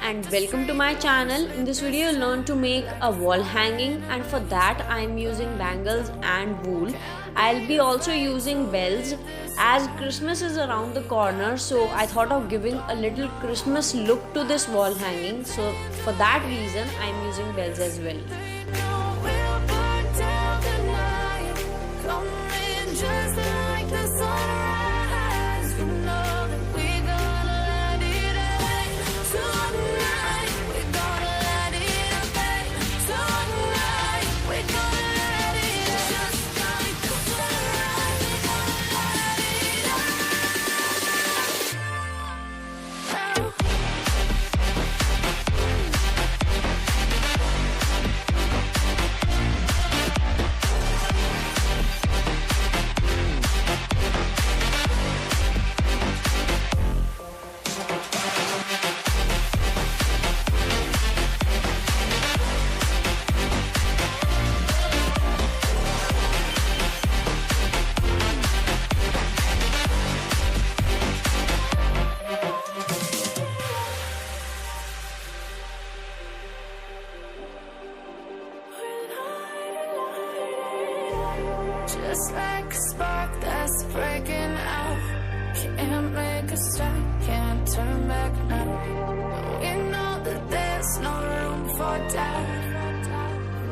and welcome to my channel. In this video you'll learn to make a wall hanging, and for that I am using bangles and wool. I'll be also using bells as Christmas is around the corner, so I thought of giving a little Christmas look to this wall hanging. So for that reason I am using bells as well. Just like a spark that's breaking out, can't make a stop, can't turn back now. We know that there's no room for doubt.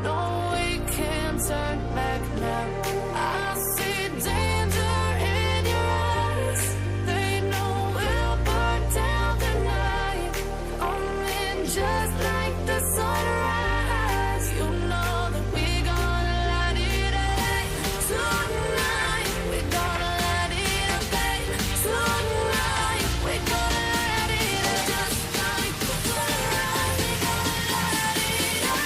No, we can't turn back now. I see danger in your eyes. They know we'll burn down the night. Coming just like the sunrise. You know that we're gonna light it up. Tonight, we're gonna light it up, babe. Tonight, we're gonna light it up. Just like the sunrise, we're gonna light it up.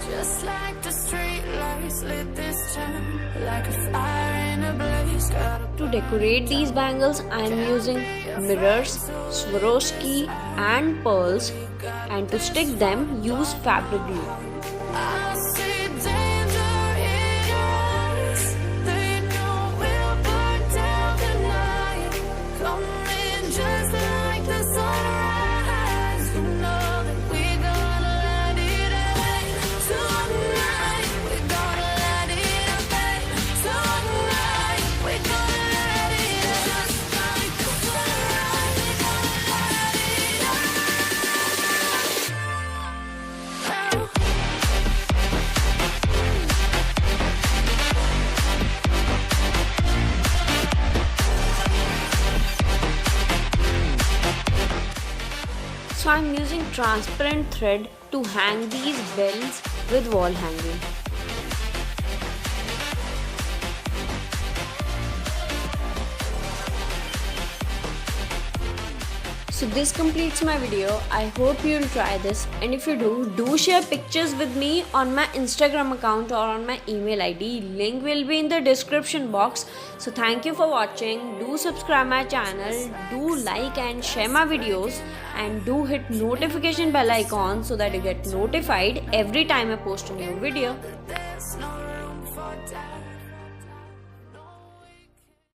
Just like the street lights lit this town, like a fire in a blaze. To decorate these bangles I am using mirrors, Swarovski and pearls, and to stick them use fabric glue. I see danger in your eyes. They know we'll burn down the night. Coming just like the sunrise. You know that we're gonna light it up. Tonight, we're gonna light it up, babe. Tonight, we're gonna light it up. Just like the sunrise, we're gonna light it up. So I am using transparent thread to hang these bells with wall hanging. So this completes my video. I hope you'll try this, and if you do share pictures with me on my Instagram account or on my email ID. Link will be in the description box. So thank you for watching. Do subscribe my channel, do like and share my videos, and do hit notification bell icon so that you get notified every time I post a new video.